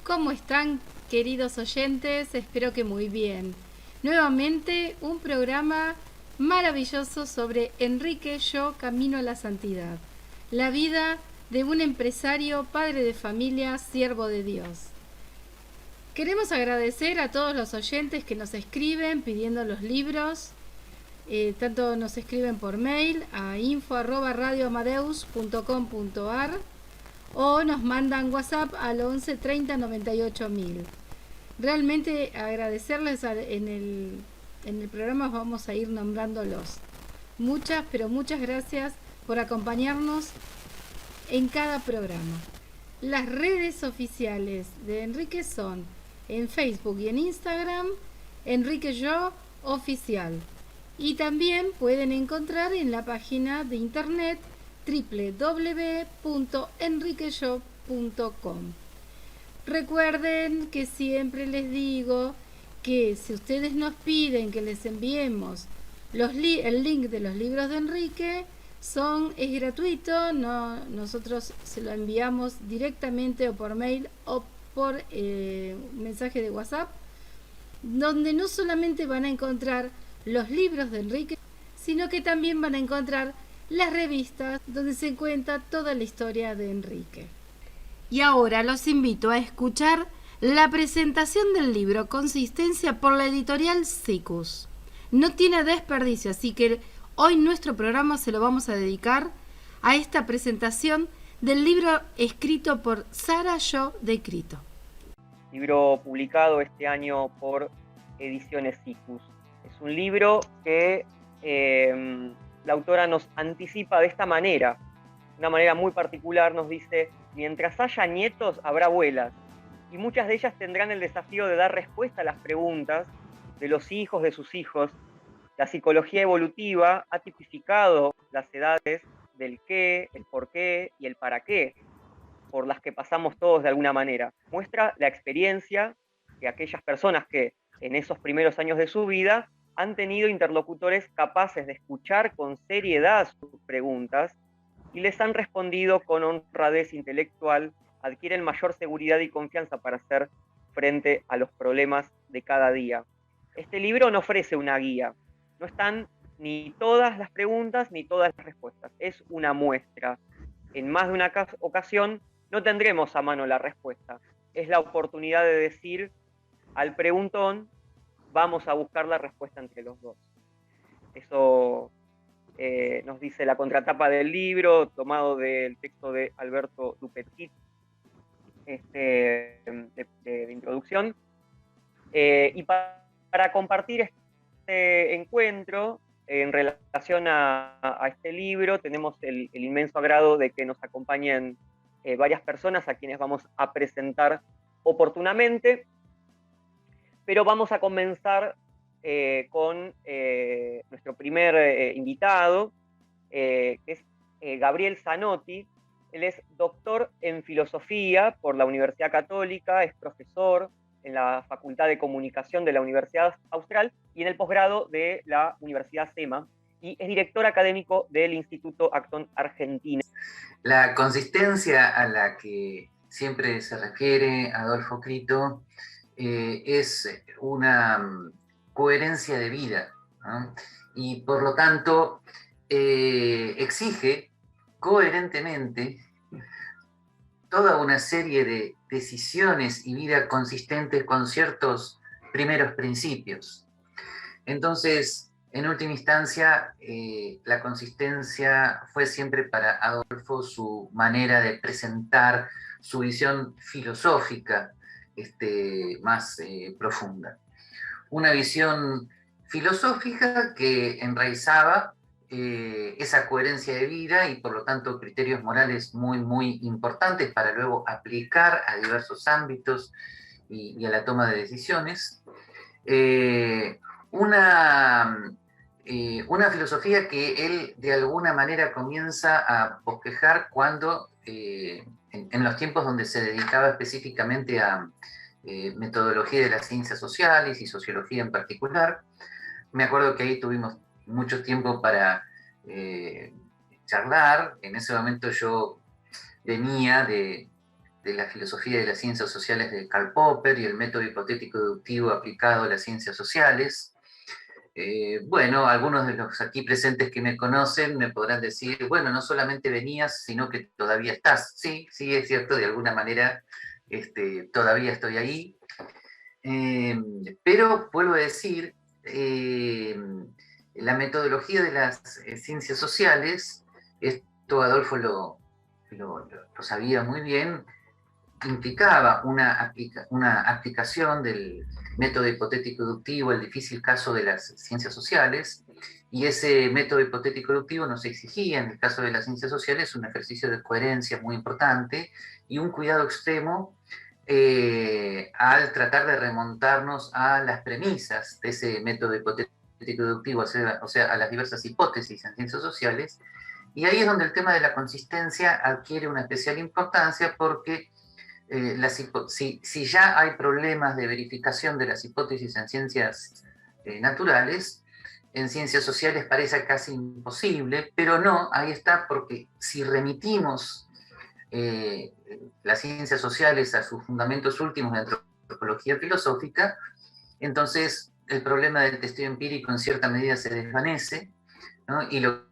¿Cómo están, queridos oyentes? Espero que muy bien. Nuevamente un programa maravilloso sobre Enrique Yo Camino a la Santidad. La vida de un empresario, padre de familia, siervo de Dios. Queremos agradecer a todos los oyentes que nos escriben pidiendo los libros. Tanto nos escriben por mail a info@radioamadeus.com.ar o nos mandan WhatsApp al 11 30 98 mil. Realmente agradecerles en el programa, vamos a ir nombrándolos. Muchas, pero muchas gracias por acompañarnos en cada programa. Las redes oficiales de Enrique son en Facebook y en Instagram, Enrique Yo Oficial. Y también pueden encontrar en la página de internet www.enriqueyo.com. Recuerden que siempre les digo que si ustedes nos piden que les enviemos el link de los libros de Enrique, es gratuito, nosotros se lo enviamos directamente o por mail o por mensaje de WhatsApp, donde no solamente van a encontrar los libros de Enrique, sino que también van a encontrar las revistas donde se cuenta toda la historia de Enrique. Y ahora los invito a escuchar la presentación del libro Consistencia por la editorial Siccus. No tiene desperdicio, así que hoy nuestro programa se lo vamos a dedicar a esta presentación del libro escrito por Sara Yo de Crito. Libro publicado este año por Ediciones Siccus. Es un libro que la autora nos anticipa de esta manera, una manera muy particular. Nos dice: mientras haya nietos, habrá abuelas, y muchas de ellas tendrán el desafío de dar respuesta a las preguntas de los hijos de sus hijos. La psicología evolutiva ha tipificado las edades del qué, el por qué y el para qué, por las que pasamos todos de alguna manera. Muestra la experiencia que aquellas personas que en esos primeros años de su vida han tenido interlocutores capaces de escuchar con seriedad sus preguntas y les han respondido con honradez intelectual, adquieren mayor seguridad y confianza para hacer frente a los problemas de cada día. Este libro no ofrece una guía, no están ni todas las preguntas ni todas las respuestas, es una muestra. En más de una ocasión no tendremos a mano la respuesta, es la oportunidad de decir al preguntón: vamos a buscar la respuesta entre los dos. Eso nos dice la contratapa del libro, tomado del texto de Alberto Dupetit, de introducción. Y para compartir este encuentro en relación a este libro, tenemos el inmenso agrado de que nos acompañen varias personas a quienes vamos a presentar oportunamente, pero vamos a comenzar con nuestro primer invitado, que es Gabriel Zanotti. Él es doctor en filosofía por la Universidad Católica, es profesor en la Facultad de Comunicación de la Universidad Austral y en el posgrado de la Universidad SEMA, y es director académico del Instituto Acton Argentina. La consistencia a la que siempre se refiere Adolfo Crito es una coherencia de vida, ¿no? Y por lo tanto exige coherentemente toda una serie de decisiones y vida consistentes con ciertos primeros principios. Entonces, en última instancia, la consistencia fue siempre para Adolfo su manera de presentar su visión filosófica más profunda. Una visión filosófica que enraizaba esa coherencia de vida y por lo tanto criterios morales muy, muy importantes para luego aplicar a diversos ámbitos y a la toma de decisiones. Una filosofía que él de alguna manera comienza a bosquejar cuando, en los tiempos donde se dedicaba específicamente a metodología de las ciencias sociales y sociología en particular. Me acuerdo que ahí tuvimos mucho tiempo para charlar. En ese momento yo venía de de la filosofía de las ciencias sociales de Karl Popper y el método hipotético deductivo aplicado a las ciencias sociales. Bueno, algunos de los aquí presentes que me conocen me podrán decir, bueno, no solamente venías, sino que todavía estás. Sí, sí, es cierto, de alguna manera todavía estoy ahí. Pero vuelvo a decir, la metodología de las ciencias sociales, esto Adolfo lo sabía muy bien, implicaba una aplicación del método hipotético deductivo al difícil caso de las ciencias sociales, y ese método hipotético deductivo nos exigía, en el caso de las ciencias sociales, un ejercicio de coherencia muy importante y un cuidado extremo al tratar de remontarnos a las premisas de ese método hipotético deductivo, o sea, a las diversas hipótesis en ciencias sociales. Y ahí es donde el tema de la consistencia adquiere una especial importancia, porque si ya hay problemas de verificación de las hipótesis en ciencias naturales, en ciencias sociales parece casi imposible, pero no, ahí está, porque si remitimos las ciencias sociales a sus fundamentos últimos de antropología filosófica, entonces el problema del testeo empírico en cierta medida se desvanece, ¿no? Y lo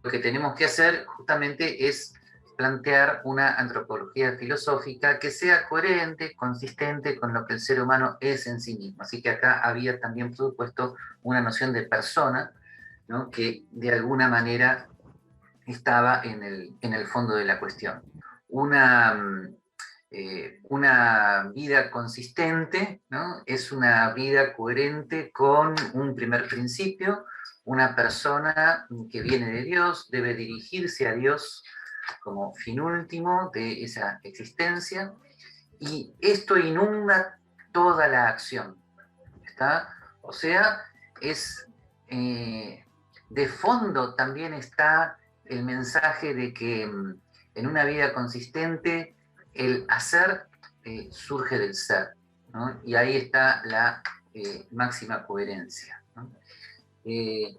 que tenemos que hacer justamente es plantear una antropología filosófica que sea coherente, consistente con lo que el ser humano es en sí mismo. Así que acá había también, por supuesto, una noción de persona, ¿no? Que de alguna manera estaba en el fondo de la cuestión. Una vida consistente, ¿no? Es una vida coherente con un primer principio. Una persona que viene de Dios debe dirigirse a Dios como fin último de esa existencia, y esto inunda toda la acción, ¿está? O sea, de fondo también está el mensaje de que en una vida consistente el hacer surge del ser, ¿no? Y ahí está la máxima coherencia, ¿no?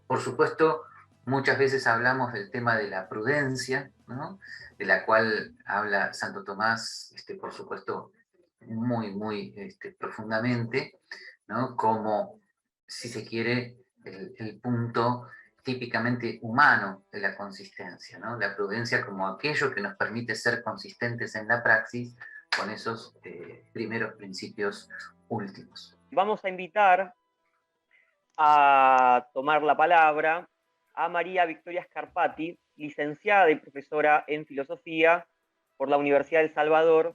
Por supuesto, muchas veces hablamos del tema de la prudencia, ¿no? De la cual habla Santo Tomás, por supuesto, muy, muy profundamente, ¿no? Como, si se quiere, el punto típicamente humano de la consistencia, ¿no? La prudencia como aquello que nos permite ser consistentes en la praxis con esos primeros principios últimos. Vamos a invitar a tomar la palabra a María Victoria Scarpati, licenciada y profesora en filosofía por la Universidad de El Salvador.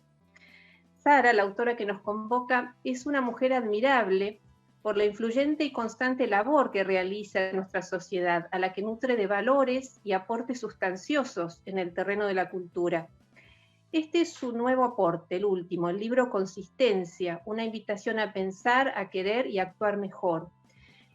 Sara, la autora que nos convoca, es una mujer admirable por la influyente y constante labor que realiza en nuestra sociedad, a la que nutre de valores y aportes sustanciosos en el terreno de la cultura. Este es su nuevo aporte, el último, el libro Consistencia, una invitación a pensar, a querer y a actuar mejor.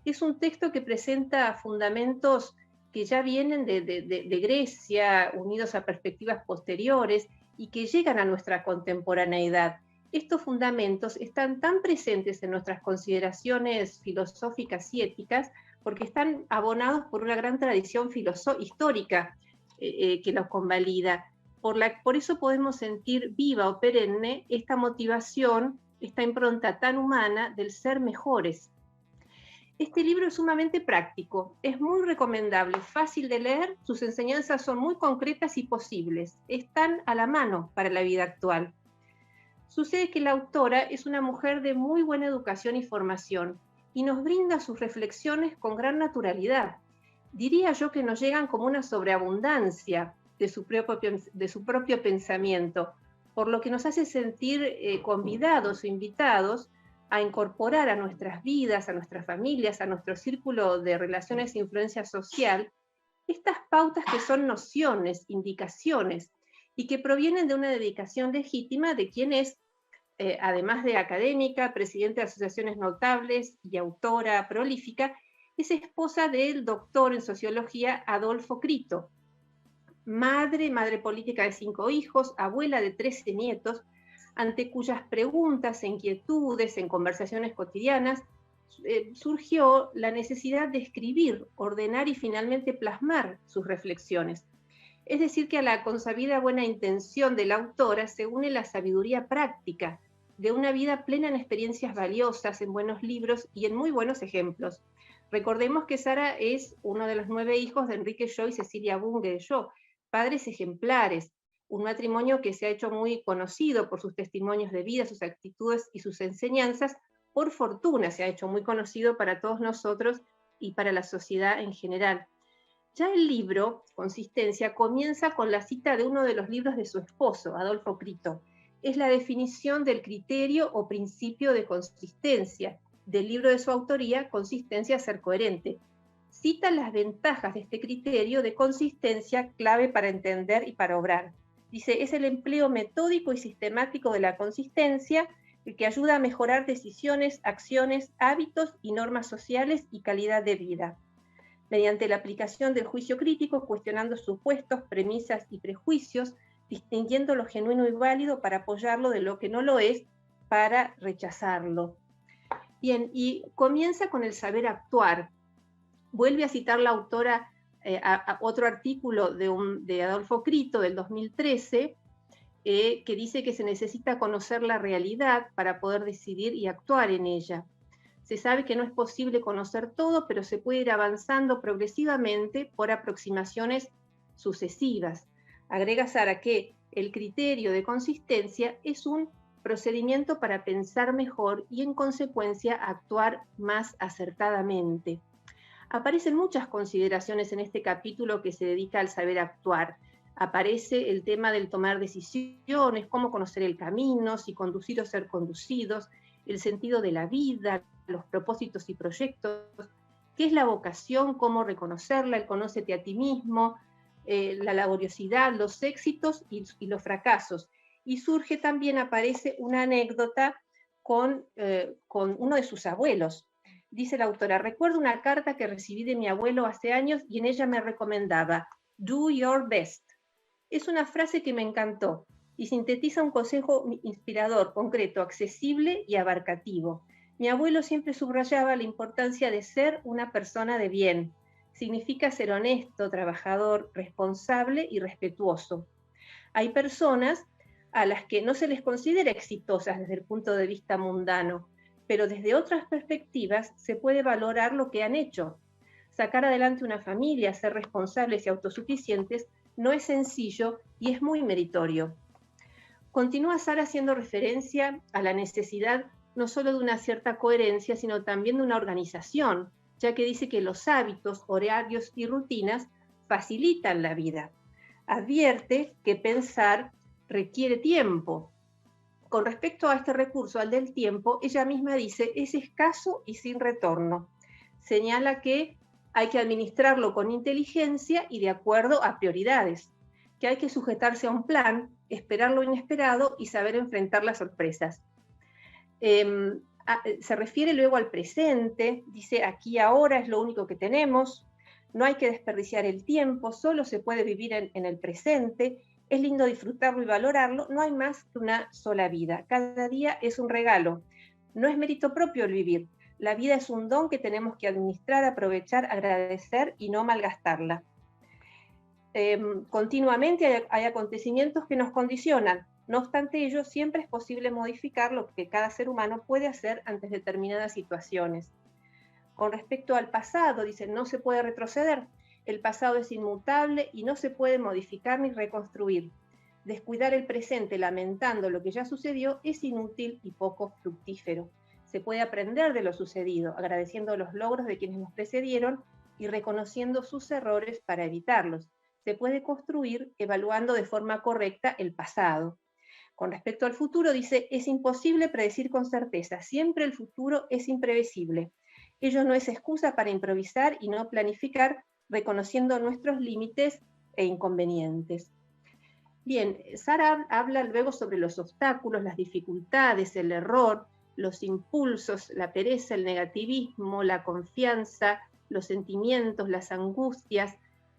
Es un texto que presenta fundamentos que ya vienen de Grecia, unidos a perspectivas posteriores y que llegan a nuestra contemporaneidad. Estos fundamentos están tan presentes en nuestras consideraciones filosóficas y éticas porque están abonados por una gran tradición histórica que los convalida. Por eso podemos sentir viva o perenne esta motivación, esta impronta tan humana del ser mejores. Este libro es sumamente práctico, es muy recomendable, fácil de leer, sus enseñanzas son muy concretas y posibles, están a la mano para la vida actual. Sucede que la autora es una mujer de muy buena educación y formación y nos brinda sus reflexiones con gran naturalidad. Diría yo que nos llegan como una sobreabundancia de su propio pensamiento, por lo que nos hace sentir convidados o invitados a incorporar a nuestras vidas, a nuestras familias, a nuestro círculo de relaciones e influencia social, estas pautas que son nociones, indicaciones, y que provienen de una dedicación legítima de quien es, además de académica, presidenta de asociaciones notables y autora prolífica, es esposa del doctor en sociología Adolfo Crito, madre política de 5 hijos, abuela de 13 nietos, ante cuyas preguntas e inquietudes en conversaciones cotidianas surgió la necesidad de escribir, ordenar y finalmente plasmar sus reflexiones. Es decir, que a la consabida buena intención de la autora se une la sabiduría práctica de una vida plena en experiencias valiosas, en buenos libros y en muy buenos ejemplos. Recordemos que Sara es uno de los 9 hijos de Enrique Llo y Cecilia Bunge de Llo, padres ejemplares, un matrimonio que se ha hecho muy conocido por sus testimonios de vida, sus actitudes y sus enseñanzas. Por fortuna se ha hecho muy conocido para todos nosotros y para la sociedad en general. Ya el libro, Consistencia, comienza con la cita de uno de los libros de su esposo, Adolfo Crito. Es la definición del criterio o principio de consistencia, del libro de su autoría, Consistencia, ser coherente. Cita las ventajas de este criterio de consistencia clave para entender y para obrar. Dice, es el empleo metódico y sistemático de la consistencia el que ayuda a mejorar decisiones, acciones, hábitos y normas sociales y calidad de vida. Mediante la aplicación del juicio crítico, cuestionando supuestos, premisas y prejuicios, distinguiendo lo genuino y válido para apoyarlo de lo que no lo es, para rechazarlo. Bien, y comienza con el saber actuar. Vuelve a citar la autora a otro artículo de Adolfo Crito del 2013, que dice que se necesita conocer la realidad para poder decidir y actuar en ella. Se sabe que no es posible conocer todo, pero se puede ir avanzando progresivamente por aproximaciones sucesivas. Agrega Sara que el criterio de consistencia es un procedimiento para pensar mejor y en consecuencia actuar más acertadamente. Aparecen muchas consideraciones en este capítulo que se dedica al saber actuar. Aparece el tema del tomar decisiones, cómo conocer el camino, si conducir o ser conducidos, el sentido de la vida, los propósitos y proyectos, qué es la vocación, cómo reconocerla, el conócete a ti mismo, la laboriosidad, los éxitos y los fracasos. Y surge también, aparece una anécdota con uno de sus abuelos. Dice la autora, recuerdo una carta que recibí de mi abuelo hace años y en ella me recomendaba, do your best. Es una frase que me encantó y sintetiza un consejo inspirador, concreto, accesible y abarcativo. Mi abuelo siempre subrayaba la importancia de ser una persona de bien. Significa ser honesto, trabajador, responsable y respetuoso. Hay personas a las que no se les considera exitosas desde el punto de vista mundano, pero desde otras perspectivas se puede valorar lo que han hecho. Sacar adelante una familia, ser responsables y autosuficientes no es sencillo y es muy meritorio. Continúa Sara haciendo referencia a la necesidad no solo de una cierta coherencia, sino también de una organización, ya que dice que los hábitos, horarios y rutinas facilitan la vida. Advierte que pensar requiere tiempo. Con respecto a este recurso, al del tiempo, ella misma dice, es escaso y sin retorno. Señala que hay que administrarlo con inteligencia y de acuerdo a prioridades, que hay que sujetarse a un plan, esperar lo inesperado y saber enfrentar las sorpresas. Se refiere luego al presente, dice aquí ahora es lo único que tenemos, no hay que desperdiciar el tiempo, solo se puede vivir en el presente, es lindo disfrutarlo y valorarlo, no hay más que una sola vida, cada día es un regalo, no es mérito propio el vivir, la vida es un don que tenemos que administrar, aprovechar, agradecer y no malgastarla. Continuamente hay acontecimientos que nos condicionan, no obstante ello, siempre es posible modificar lo que cada ser humano puede hacer ante determinadas situaciones. Con respecto al pasado, dicen, no se puede retroceder, el pasado es inmutable y no se puede modificar ni reconstruir. Descuidar el presente lamentando lo que ya sucedió es inútil y poco fructífero. Se puede aprender de lo sucedido, agradeciendo los logros de quienes nos precedieron y reconociendo sus errores para evitarlos. Se puede construir evaluando de forma correcta el pasado. Con respecto al futuro, dice, es imposible predecir con certeza, siempre el futuro es imprevisible. Ello no es excusa para improvisar y no planificar, reconociendo nuestros límites e inconvenientes. Bien, Sara habla luego sobre los obstáculos, las dificultades, el error, los impulsos, la pereza, el negativismo, la confianza, los sentimientos, las angustias.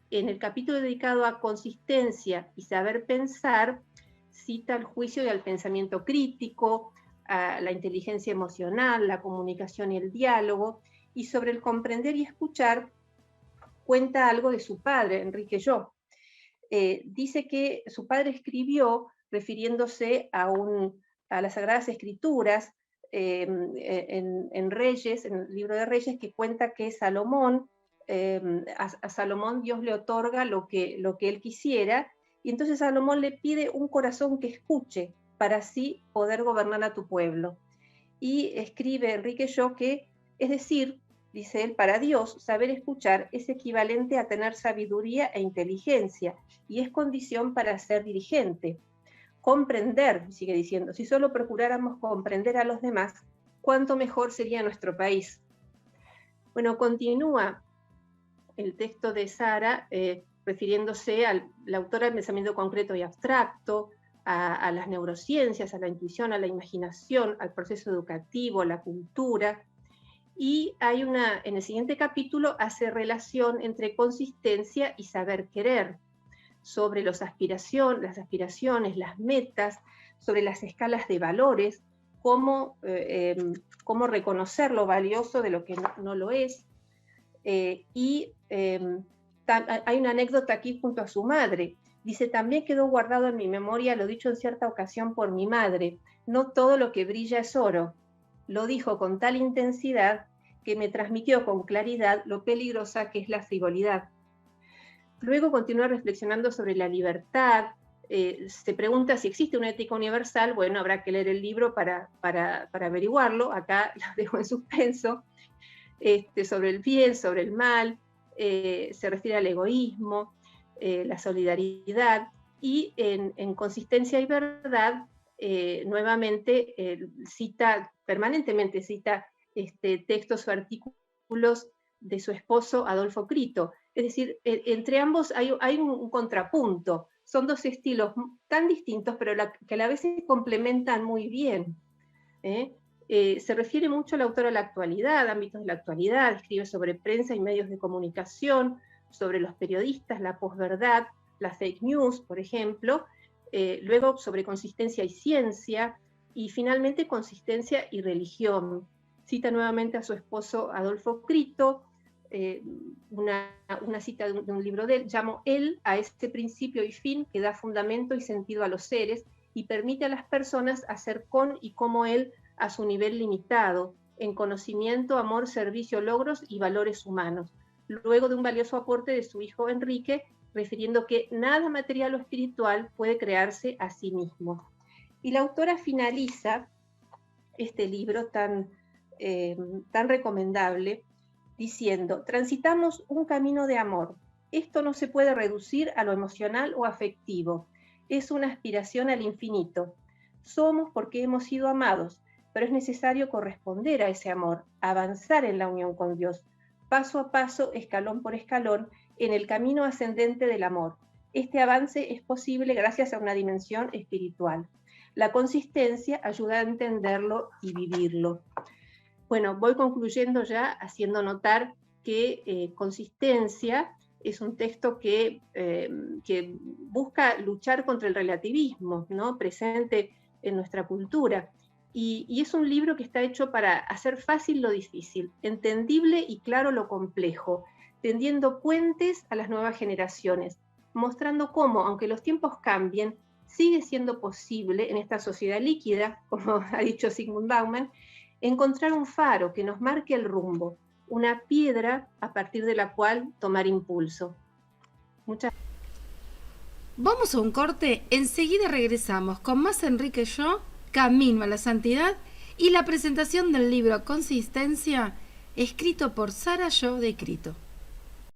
En el capítulo dedicado a consistencia y saber pensar, cita al juicio y al pensamiento crítico, a la inteligencia emocional, la comunicación y el diálogo, y sobre el comprender y escuchar, cuenta algo de su padre, Enrique Llo. dice que su padre escribió refiriéndose a las Sagradas Escrituras en Reyes, en el libro de Reyes, que cuenta que Salomón, a Salomón Dios le otorga lo que él quisiera, y entonces Salomón le pide un corazón que escuche para así poder gobernar a tu pueblo. Y escribe Enrique Shaw que, es decir, dice él, para Dios saber escuchar es equivalente a tener sabiduría e inteligencia, y es condición para ser dirigente. Comprender, sigue diciendo, si solo procuráramos comprender a los demás, cuánto mejor sería nuestro país. Bueno, continúa el texto de Sara, refiriéndose a la autora del pensamiento concreto y abstracto, a las neurociencias, a la intuición, a la imaginación, al proceso educativo, a la cultura, y en el siguiente capítulo hace relación entre consistencia y saber querer, sobre las aspiraciones, las metas, sobre las escalas de valores, cómo reconocer lo valioso de lo que no lo es. Hay una anécdota aquí junto a su madre. Dice, también quedó guardado en mi memoria lo dicho en cierta ocasión por mi madre, no todo lo que brilla es oro. Lo dijo con tal intensidad que me transmitió con claridad lo peligrosa que es la frivolidad. Luego continúa reflexionando sobre la libertad, se pregunta si existe una ética universal. Bueno, habrá que leer el libro para averiguarlo, acá lo dejo en suspenso, sobre el bien, sobre el mal, se refiere al egoísmo, la solidaridad, y en Consistencia y Verdad, nuevamente permanentemente cita textos o artículos de su esposo Adolfo Crito. Es decir, entre ambos hay un contrapunto. Son dos estilos tan distintos, pero que a la vez se complementan muy bien. Se refiere mucho el autor a la actualidad, ámbitos de la actualidad, escribe sobre prensa y medios de comunicación, sobre los periodistas, la posverdad, la fake news, por ejemplo, luego sobre consistencia y ciencia, y finalmente consistencia y religión. Cita nuevamente a su esposo Adolfo Crito, una cita de un libro de él: llamo él a este principio y fin que da fundamento y sentido a los seres y permite a las personas hacer con y como él a su nivel limitado, en conocimiento, amor, servicio, logros y valores humanos. Luego de un valioso aporte de su hijo Enrique, refiriendo que nada material o espiritual puede crearse a sí mismo. Y la autora finaliza este libro tan recomendable diciendo: transitamos un camino de amor. Esto no se puede reducir a lo emocional o afectivo. Es una aspiración al infinito. Somos porque hemos sido amados, pero es necesario corresponder a ese amor, avanzar en la unión con Dios, paso a paso, escalón por escalón, en el camino ascendente del amor. Este avance es posible gracias a una dimensión espiritual. La consistencia ayuda a entenderlo y vivirlo. Bueno, voy concluyendo ya haciendo notar que Consistencia es un texto que busca luchar contra el relativismo, ¿no?, presente en nuestra cultura. Y es un libro que está hecho para hacer fácil lo difícil, entendible y claro lo complejo, tendiendo puentes a las nuevas generaciones, mostrando cómo, aunque los tiempos cambien, sigue siendo posible en esta sociedad líquida, como ha dicho Zygmunt Bauman, encontrar un faro que nos marque el rumbo, una piedra a partir de la cual tomar impulso. Vamos a un corte, enseguida regresamos con más Enrique Shaw, Camino a la Santidad, y la presentación del libro Consistencia, escrito por Sara Shaw de Crito.